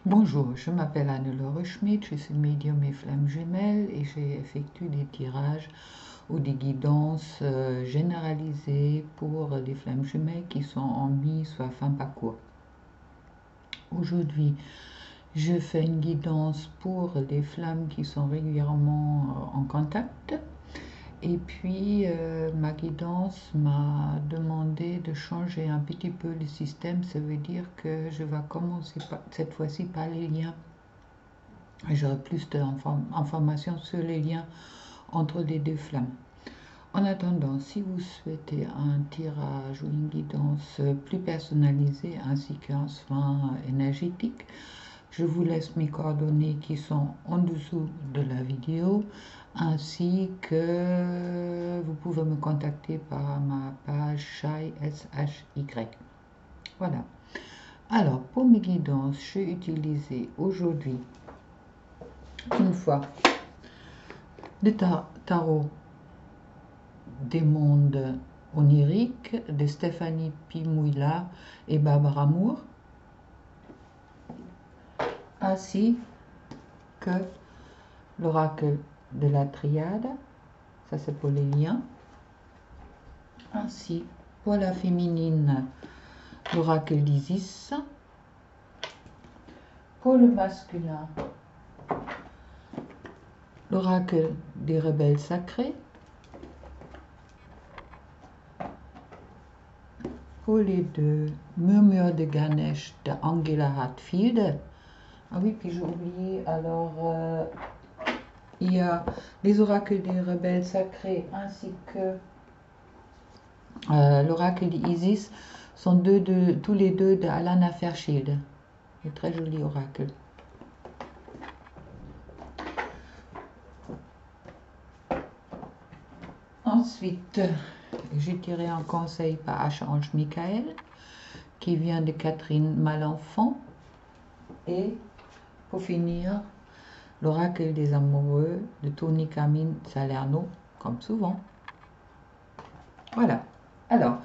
Bonjour, je m'appelle Anne-Laure Schmidt, je suis médium et flamme jumelle et j'ai effectué des tirages ou des guidances généralisées pour les flammes jumelles qui sont en mi soit fin parcours. Aujourd'hui, je fais une guidance pour les flammes qui sont régulièrement en contact. Et puis, ma guidance m'a demandé de changer un petit peu le système. Ça veut dire que je vais commencer cette fois-ci par les liens. J'aurai plus d'informations sur les liens entre les deux flammes. En attendant, si vous souhaitez un tirage ou une guidance plus personnalisée ainsi qu'un soin énergétique, je vous laisse mes coordonnées qui sont en dessous de la vidéo, ainsi que vous pouvez me contacter par ma page Shy SHY. Voilà. Alors, pour mes guidances, j'ai utilisé aujourd'hui une fois le tarot des mondes oniriques de Stéphanie Pimouila et Barbara Moore, ainsi que l'oracle de la triade, ça c'est pour les liens, ainsi pour la féminine l'oracle d'Isis, pour le masculin l'oracle des rebelles sacrés, pour les deux murmures de Ganesh de Angela Hartfield. Ah oui, puis j'ai oublié, alors il y a les oracles des rebelles sacrés ainsi que l'oracle d'Isis sont tous les deux de Alana Fairchild. Un très joli oracle. Ensuite, j'ai tiré un conseil par Archange Michael qui vient de Catherine Malenfant. Et pour finir, l'oracle des amoureux de Tony Camille Salerno, comme souvent. Voilà. Alors,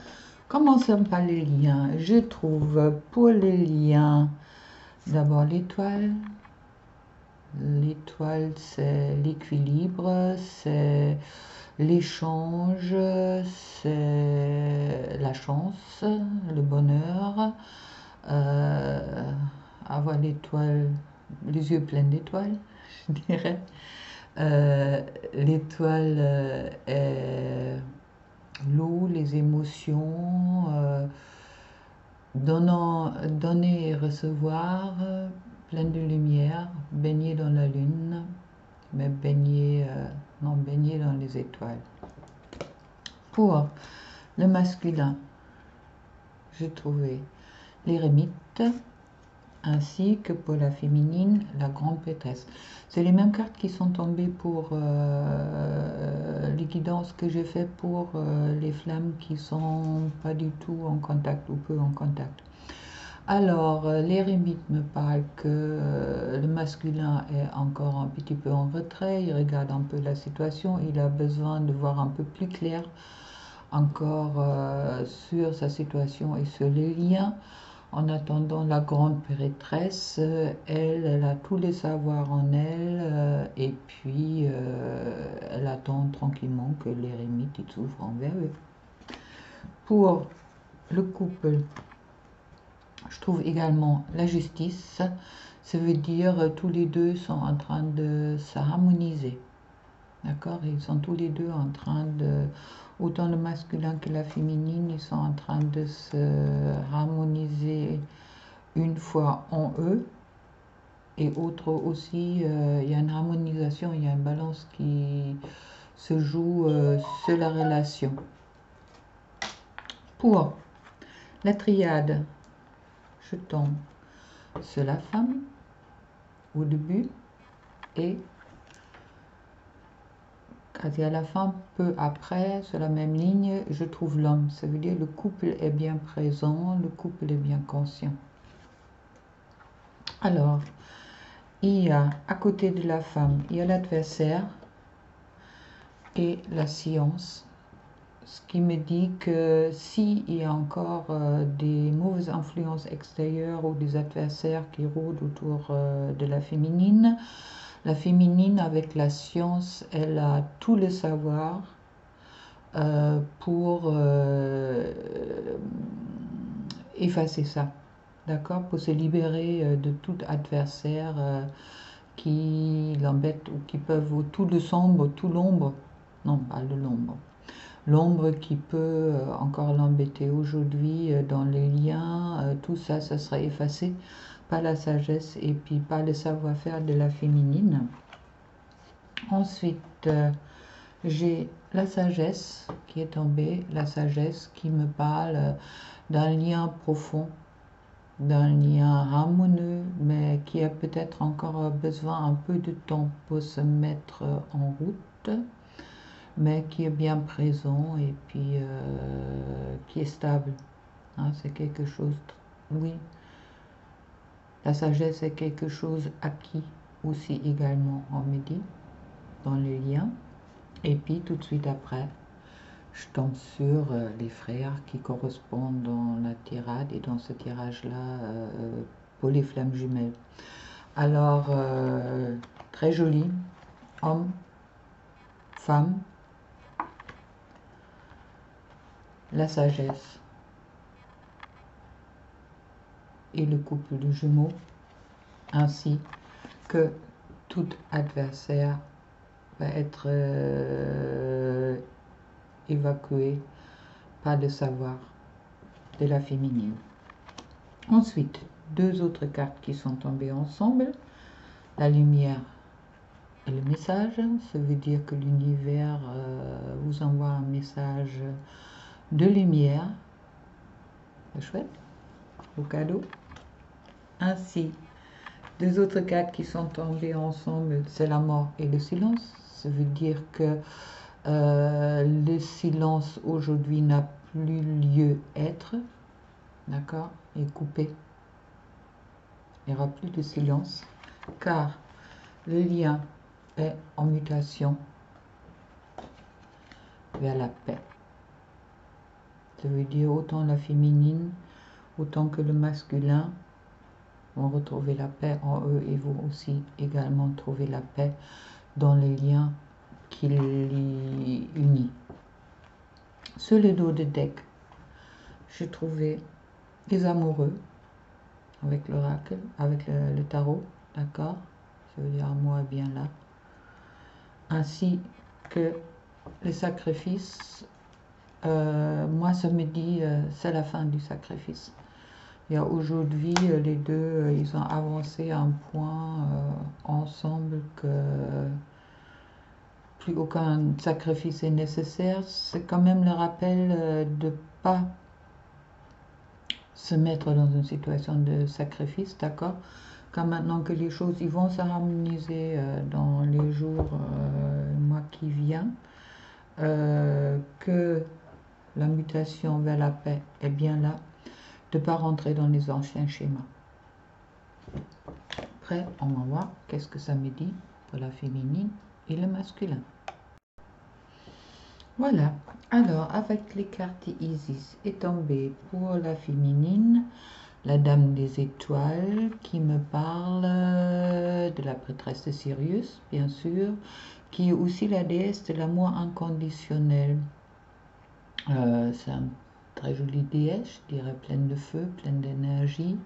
commençons par les liens. Je trouve pour les liens, d'abord l'étoile. L'étoile, c'est l'équilibre, c'est l'échange, c'est la chance, le bonheur. Avoir l'étoile, les yeux pleins d'étoiles, je dirais. L'étoile est l'eau, les émotions, donner et recevoir, plein de lumière, baigner dans la lune, mais baigner dans les étoiles. Pour le masculin, j'ai trouvé l'éremite, ainsi que pour la féminine, la grande prêtresse. C'est les mêmes cartes qui sont tombées pour les guidances que j'ai fait pour les flammes qui sont pas du tout en contact ou peu en contact. Alors, l'éremite me parle que le masculin est encore un petit peu en retrait, il regarde un peu la situation, il a besoin de voir un peu plus clair encore sur sa situation et sur les liens. En attendant, la grande prêtresse, elle a tous les savoirs en elle, et puis elle attend tranquillement que l'éremite s'ouvre envers eux. Pour le couple, je trouve également la justice. Ça veut dire tous les deux sont en train de s'harmoniser. D'accord? Ils sont tous les deux en train de, autant le masculin que la féminine, ils sont en train de se harmoniser une fois en eux, et autre aussi, il y a une harmonisation, il y a une balance qui se joue sur la relation. Pour la triade, je tombe sur la femme au début, et quand il y a la femme, peu après, sur la même ligne, je trouve l'homme. Ça veut dire le couple est bien présent, le couple est bien conscient. Alors, il y a à côté de la femme, il y a l'adversaire et la science. ce qui me dit que s'il y a encore des mauvaises influences extérieures ou des adversaires qui rôdent autour de la féminine avec la science, elle a tout le savoir pour effacer ça, d'accord, pour se libérer de tout adversaire qui l'embête ou qui peuvent, ou tout le sombre, tout l'ombre, non pas de l'ombre, l'ombre qui peut encore l'embêter aujourd'hui dans les liens, tout ça, ça sera effacé par la sagesse et puis par le savoir-faire de la féminine. Ensuite, j'ai la sagesse qui est tombée, la sagesse qui me parle d'un lien profond, d'un lien harmonieux, mais qui a peut-être encore besoin un peu de temps pour se mettre en route, mais qui est bien présent et puis qui est stable. Hein, c'est quelque chose, oui, la sagesse est quelque chose acquis aussi également en midi, dans les liens. Et puis tout de suite après, je tombe sur les frères qui correspondent dans la tirade et dans ce tirage-là pour les flammes jumelles. Alors, très joli, homme, femme, la sagesse et le couple de jumeaux, ainsi que tout adversaire va être évacué par le savoir de la féminine. Ensuite, deux autres cartes qui sont tombées ensemble, la lumière et le message. Ça veut dire que l'univers vous envoie un message de lumière, c'est chouette, au cadeau. Ainsi, deux autres cartes qui sont tombées ensemble, c'est la mort et le silence. Ça veut dire que le silence aujourd'hui n'a plus lieu d'être, d'accord, est coupé. Il n'y aura plus de silence, car le lien est en mutation vers la paix. Ça veut dire autant la féminine, autant que le masculin vont retrouver la paix en eux et vont aussi également trouver la paix dans les liens qui les unissent. Sur le dos de deck, j'ai trouvé les amoureux avec l'oracle, avec le tarot, d'accord, ça veut dire moi bien là, ainsi que le sacrifice. Moi, ça me dit c'est la fin du sacrifice. Il y a aujourd'hui les deux, ils ont avancé à un point ensemble que plus aucun sacrifice est nécessaire. C'est quand même le rappel de ne pas se mettre dans une situation de sacrifice, d'accord? Car maintenant que les choses ils vont s'harmoniser dans les jours, mois qui viennent, que la mutation vers la paix est bien là, de ne pas rentrer dans les anciens schémas. Après, on va voir qu'est-ce que ça me dit pour la féminine et le masculin. Voilà, alors avec les cartes Isis est tombée pour la féminine, la dame des étoiles qui me parle de la prêtresse de Sirius, bien sûr, qui est aussi la déesse de l'amour inconditionnel. C'est un très jolie déesse, je dirais pleine de feu, pleine d'énergie.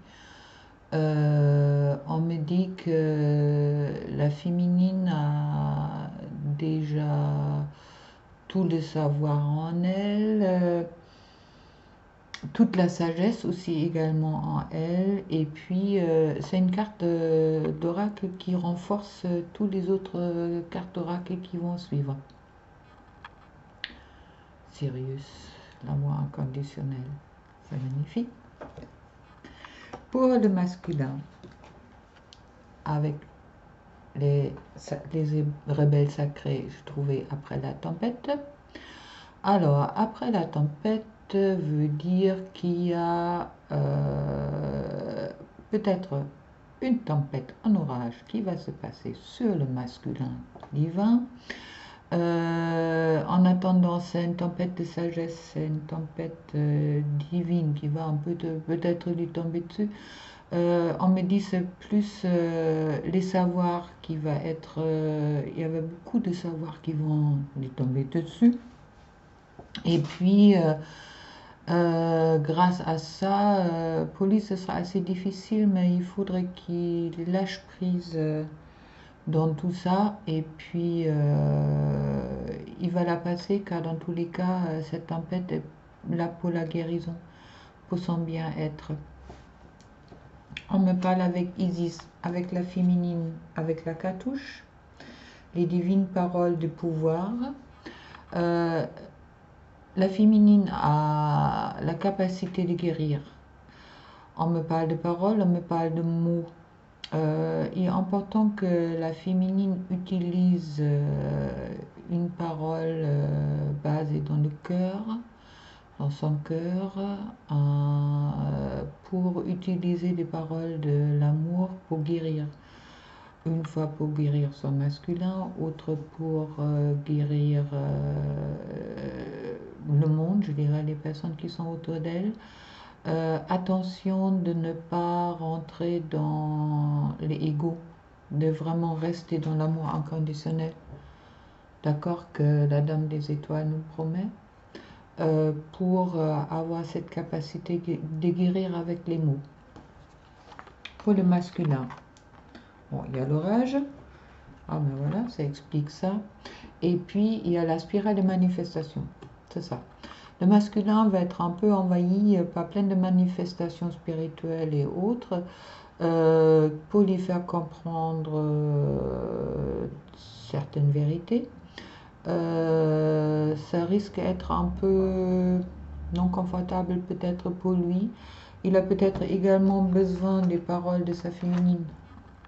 On me dit que la féminine a déjà tout le savoir en elle, toute la sagesse aussi également en elle, et puis c'est une carte d'oracle qui renforce toutes les autres cartes d'oracle qui vont suivre. Sirius, l'amour inconditionnel, c'est magnifique. Pour le masculin, avec les rebelles sacrés, je trouvais après la tempête. Alors, après la tempête veut dire qu'il y a peut-être une tempête, un orage qui va se passer sur le masculin divin. En attendant, c'est une tempête de sagesse, c'est une tempête divine qui va un peu peut-être lui tomber dessus. On me dit c'est plus les savoirs qui va être... il y avait beaucoup de savoirs qui vont lui tomber dessus. Et puis, grâce à ça, pour lui, ce sera assez difficile, mais il faudrait qu'il lâche prise dans tout ça. Et puis, il va la passer, car dans tous les cas, cette tempête est là pour la guérison, pour son bien-être. On me parle avec Isis, avec la féminine, avec la cartouche, les divines paroles de pouvoir. La féminine a la capacité de guérir. On me parle de paroles, on me parle de mots. Il est important que la féminine utilise une parole basée dans le cœur, dans son cœur, pour utiliser des paroles de l'amour pour guérir. Une fois pour guérir son masculin, autre pour guérir le monde, je dirais les personnes qui sont autour d'elle. Attention de ne pas rentrer dans les égos, de vraiment rester dans l'amour inconditionnel. D'accord, que la Dame des Étoiles nous promet, pour avoir cette capacité de guérir avec les mots. Pour le masculin, bon, il y a l'orage. Ah ben voilà, ça explique ça. Et puis, il y a la spirale de manifestation. C'est ça. Le masculin va être un peu envahi par plein de manifestations spirituelles et autres pour lui faire comprendre certaines vérités. Ça risque d'être un peu non confortable peut-être pour lui. Il a peut-être également besoin des paroles de sa féminine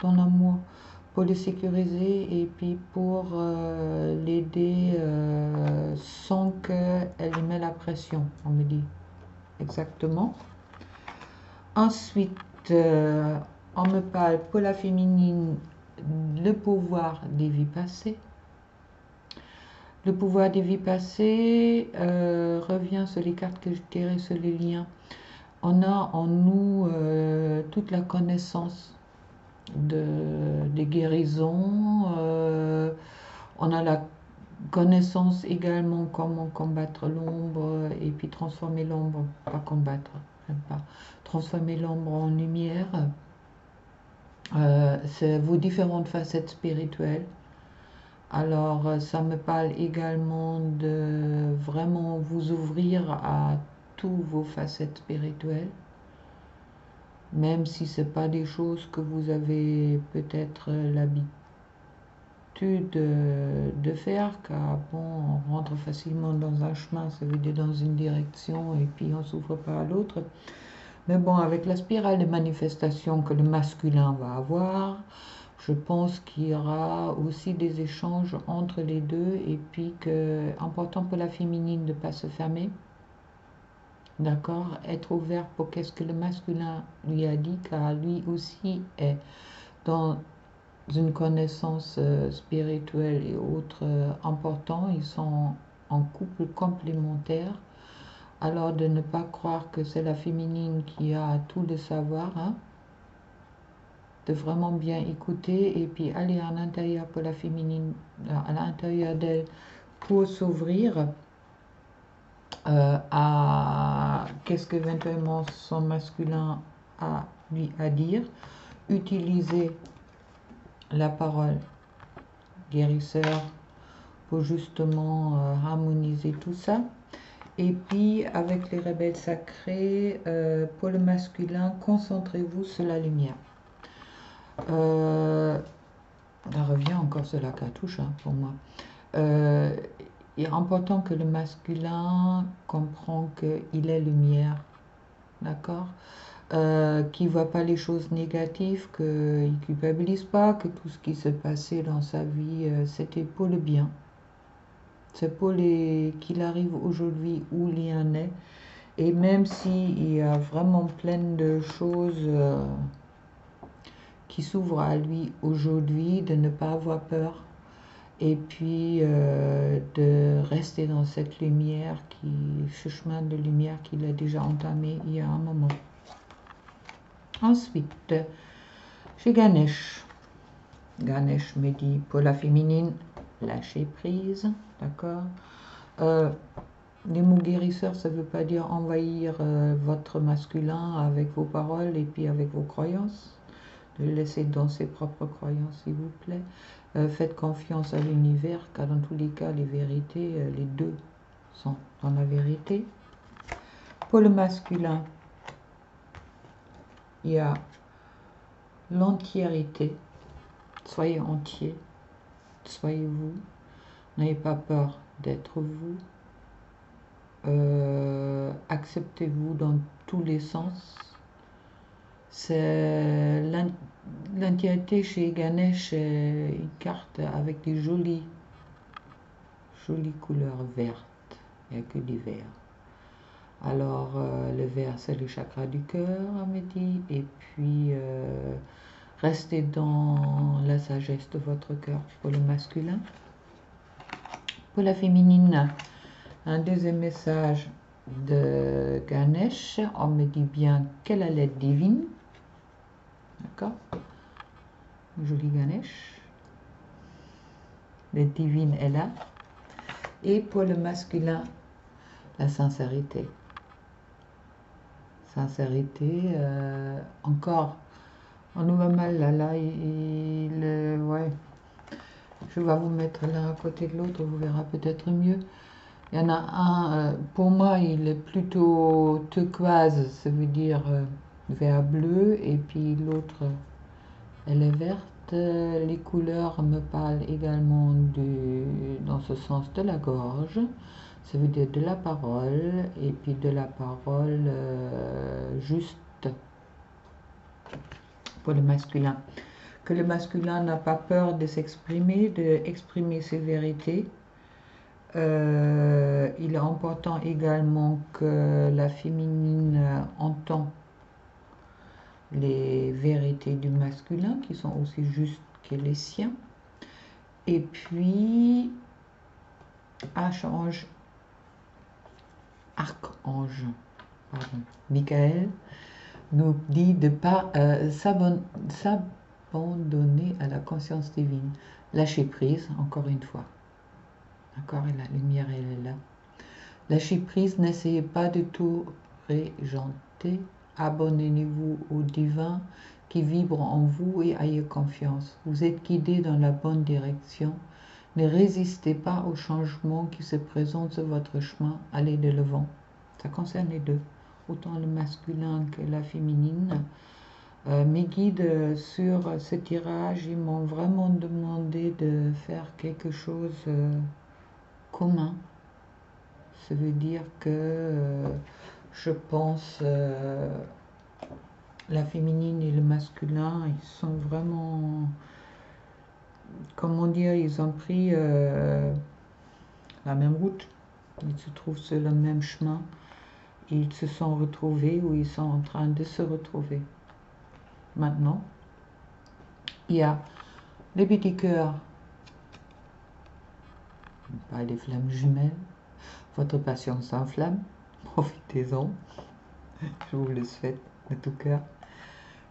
dans l'amour pour le sécuriser et puis pour l'aider sans qu'elle y mette la pression, on me dit. Exactement. Ensuite, on me parle pour la féminine, le pouvoir des vies passées. Le pouvoir des vies passées revient sur les cartes que je tirais sur les liens. On a en nous toute la connaissance des guérisons. On a la connaissance également comment combattre l'ombre et puis transformer l'ombre, pas combattre, pas, transformer l'ombre en lumière. C'est vos différentes facettes spirituelles. Alors, ça me parle également de vraiment vous ouvrir à toutes vos facettes spirituelles, même si ce n'est pas des choses que vous avez peut-être l'habitude de faire, car bon, on rentre facilement dans un chemin, ça veut dire dans une direction, et puis on s'ouvre pas à l'autre. Mais bon, avec la spirale de manifestation que le masculin va avoir, je pense qu'il y aura aussi des échanges entre les deux, et puis que important pour la féminine de ne pas se fermer, d'accord, être ouvert pour qu'est-ce que le masculin lui a dit, car lui aussi est dans une connaissance spirituelle et autres importants, ils sont en couple complémentaire. Alors de ne pas croire que c'est la féminine qui a tout le savoir, hein, de vraiment bien écouter et puis aller à l'intérieur pour la féminine, à l'intérieur d'elle, pour s'ouvrir à qu'est-ce que éventuellement son masculin a lui à dire, utiliser la parole guérisseur pour justement harmoniser tout ça. Et puis avec les rebelles sacrés, pour le masculin, concentrez-vous sur la lumière. On revient encore sur la cartouche, hein, pour moi. Il est important que le masculin comprend qu'il est lumière, d'accord, qu'il ne voit pas les choses négatives, qu'il ne culpabilise pas, que tout ce qui s'est passé dans sa vie, c'était pour le bien. C'est pour qu'il arrive aujourd'hui où il y en est. Et même s'il y a vraiment plein de choses qui s'ouvrent à lui aujourd'hui, de ne pas avoir peur et puis de rester dans cette lumière, ce chemin de lumière qu'il a déjà entamé il y a un moment. Ensuite, chez Ganesh. Ganesh me dit pour la féminine, lâcher prise, d'accord. Les mots guérisseurs, ça ne veut pas dire envahir votre masculin avec vos paroles et puis avec vos croyances. Le laisser dans ses propres croyances, s'il vous plaît. Faites confiance à l'univers, car dans tous les cas, les vérités, les deux sont dans la vérité. Pour le masculin, il y a l'entièreté. Soyez entier, soyez vous. N'ayez pas peur d'être vous. Acceptez-vous dans tous les sens. C'est l'entièreté chez Ganesh, une carte avec des jolies couleurs vertes. Il n'y a que du vert. Alors le vert, c'est le chakra du cœur, me dit, et puis restez dans la sagesse de votre cœur pour le masculin. Pour la féminine, un deuxième message de Ganesh, on me dit bien qu'elle a l'aide divine. D'accord? Joli Ganesh. L'aide divine est là. Et pour le masculin, la sincérité. Sincérité, encore, on nous va mal là, ouais. Je vais vous mettre l'un à côté de l'autre, vous verrez peut-être mieux. Il y en a un, pour moi, il est plutôt turquoise, ça veut dire vert bleu, et puis l'autre, elle est verte. Les couleurs me parlent également dans ce sens de la gorge, ça veut dire de la parole, et puis de la parole juste pour le masculin. Que le masculin n'a pas peur de s'exprimer, d'exprimer ses vérités. Il est important également que la féminine entend les vérités du masculin qui sont aussi justes que les siens. Et puis, archange, pardon, Michael nous dit de ne pas s'abandonner à la conscience divine. Lâcher prise, encore une fois. D'accord, et la lumière, elle est là. Lâchez prise, n'essayez pas de tout régenter. Abonnez-vous au divin qui vibre en vous et ayez confiance. Vous êtes guidé dans la bonne direction. Ne résistez pas aux changements qui se présentent sur votre chemin. Allez de l'avant. Ça concerne les deux, autant le masculin que la féminine. Mes guides sur ce tirage, ils m'ont vraiment demandé de faire quelque chose commun. Ça veut dire que je pense la féminine et le masculin, ils sont vraiment, comment dire, ils ont pris la même route, ils se trouvent sur le même chemin, ils se sont retrouvés ou ils sont en train de se retrouver. Maintenant, il y a les petits cœurs, pas les flammes jumelles. Votre passion s'enflamme, profitez-en, je vous le souhaite de tout cœur.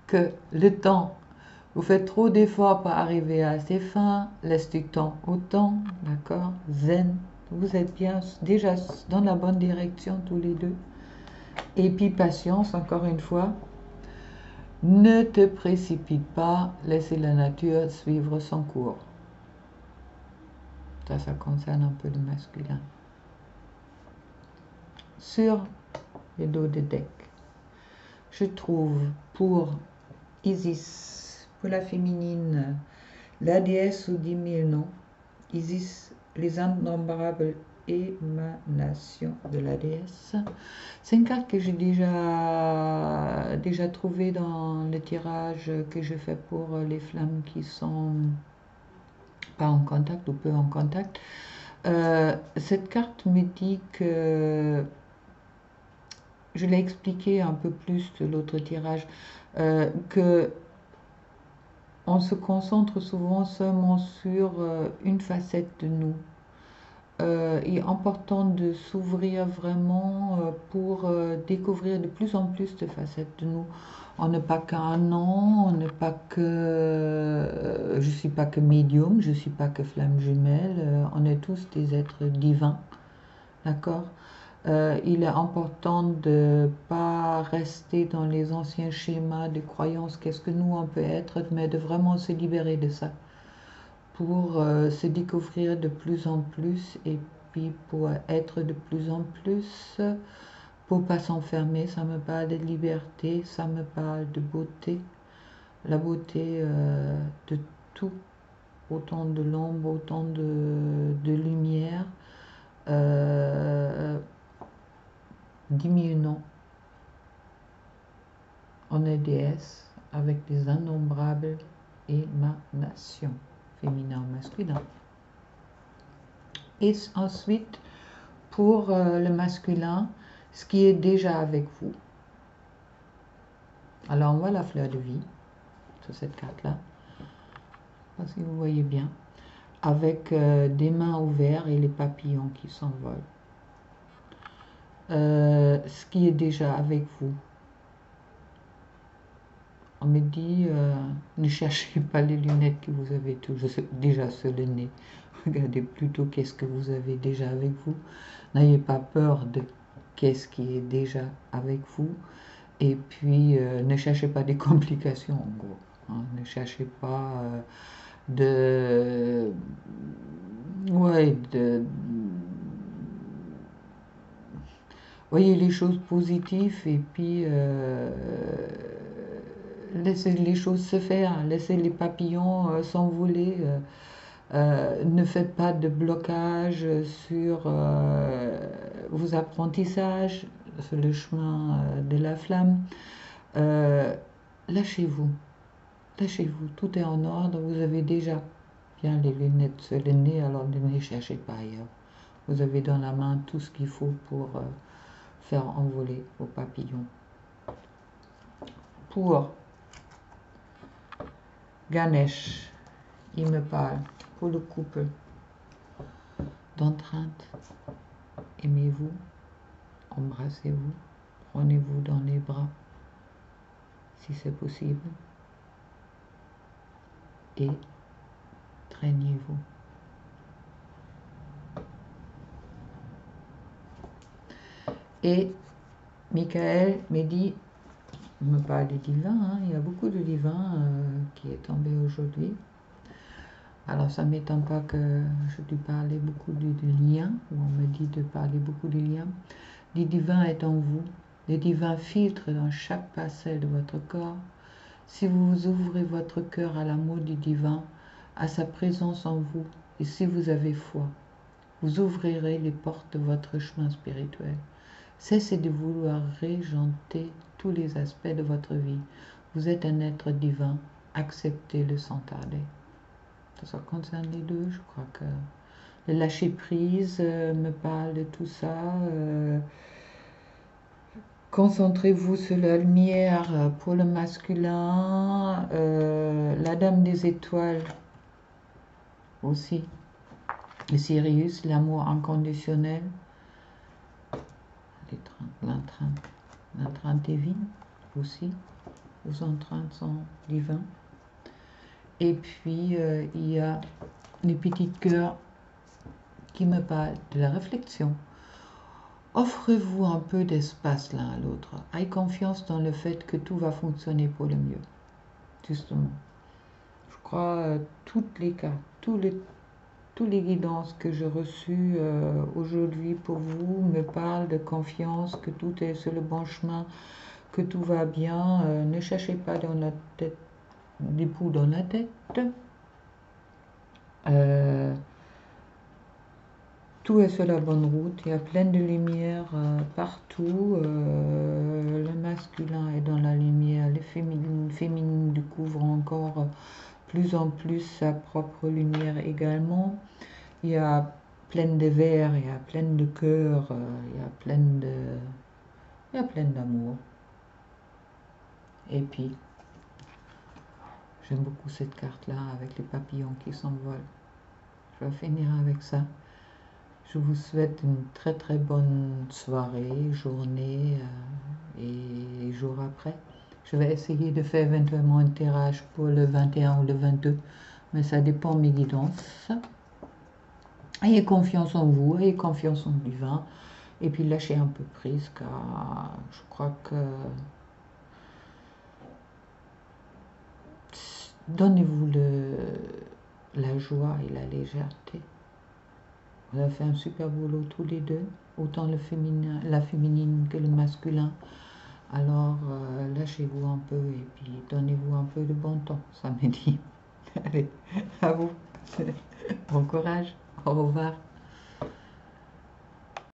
Que le temps, vous faites trop d'efforts pour arriver à ses fins, laisse du temps au temps, d'accord? Zen, vous êtes bien déjà dans la bonne direction tous les deux. Et puis patience, encore une fois, ne te précipite pas, laissez la nature suivre son cours. Ça concerne un peu le masculin. Sur le dos de deck, je trouve pour Isis, pour la féminine, la déesse aux 10 000 noms. Isis, les innombrables émanations de la déesse. C'est une carte que j'ai déjà trouvée dans le tirage que je fais pour les flammes qui sont pas en contact ou peu en contact. Cette carte me dit que, je l'ai expliqué un peu plus de l'autre tirage, que on se concentre souvent seulement sur une facette de nous. Il est important de s'ouvrir vraiment pour découvrir de plus en plus de facettes de nous. On n'est pas qu'un an, on n'est pas que... je ne suis pas que médium, je ne suis pas que flamme jumelle, on est tous des êtres divins, d'accord? Il est important de ne pas rester dans les anciens schémas de croyances, qu'est-ce que nous on peut être, mais de vraiment se libérer de ça pour se découvrir de plus en plus et puis pour être de plus en plus, pour pas s'enfermer. Ça me parle de liberté, ça me parle de beauté, la beauté de tout, autant de l'ombre, autant de lumière. 10 000 noms. On est déesse avec des innombrables émanations, féminin ou masculin. Et ensuite, pour le masculin, ce qui est déjà avec vous. Alors on voit la fleur de vie sur cette carte-là, je ne sais pas si vous voyez bien, avec des mains ouvertes et les papillons qui s'envolent. Ce qui est déjà avec vous. On me dit, ne cherchez pas les lunettes que vous avez déjà sur le nez. Regardez plutôt qu'est-ce que vous avez déjà avec vous. N'ayez pas peur de qu'est-ce qui est déjà avec vous. Et puis, ne cherchez pas des complications, en gros. Hein. Ne cherchez pas voyez les choses positives et puis laissez les choses se faire, laissez les papillons s'envoler. Ne faites pas de blocage sur vos apprentissages, sur le chemin de la flamme. Lâchez-vous, lâchez-vous, tout est en ordre, vous avez déjà bien les lunettes sur le nez, alors ne les cherchez pas ailleurs. Vous avez dans la main tout ce qu'il faut pour faire envoler vos papillons. Pour Ganesh, il me parle pour le couple d'entrainte. Aimez-vous, embrassez-vous, prenez-vous dans les bras si c'est possible et traînez-vous. Et Michael me dit, il me parle du divin, hein, il y a beaucoup de divins qui est tombé aujourd'hui. Alors ça ne m'étonne pas que je lui parlais beaucoup de liens, ou on me dit de parler beaucoup de liens. Les divins est en vous, les divins filtrent dans chaque parcelle de votre corps. Si vous ouvrez votre cœur à l'amour du divin, à sa présence en vous, et si vous avez foi, vous ouvrirez les portes de votre chemin spirituel. Cessez de vouloir régenter tous les aspects de votre vie. Vous êtes un être divin, acceptez-le sans tarder. Ça concerne les deux, je crois que le lâcher-prise me parle de tout ça. Concentrez-vous sur la lumière pour le masculin, la dame des étoiles aussi, le Sirius, l'amour inconditionnel, l'entrainte divine aussi, vos entraintes sont divins. Et puis il y a les petits cœurs qui me parlent de la réflexion. Offrez-vous un peu d'espace l'un à l'autre. Ayez confiance dans le fait que tout va fonctionner pour le mieux. Justement. Je crois toutes les cas, tous les guidances que j'ai reçues aujourd'hui pour vous me parlent de confiance, que tout est sur le bon chemin, que tout va bien. Ne cherchez pas dans la tête des poux dans la tête. Tout est sur la bonne route, il y a plein de lumière partout. Le masculin est dans la lumière, les féminines découvrent encore plus en plus sa propre lumière également. Il y a plein de verres, il y a plein de cœurs, il y a plein d'amour. Et puis, J'aime beaucoup cette carte-là avec les papillons qui s'envolent. Je vais finir avec ça. Je vous souhaite une très très bonne soirée, journée et jour après. Je vais essayer de faire éventuellement un tirage pour le 21 ou le 22, mais ça dépend de mes guidances. Ayez confiance en vous, ayez confiance en le divin, et puis lâchez un peu prise, car je crois que donnez-vous la joie et la légèreté. Vous avez fait un super boulot tous les deux, autant le féminin, la féminine que le masculin. Alors lâchez-vous un peu et puis donnez-vous un peu de bon temps, ça me dit. Allez, à vous. Bon courage, au revoir.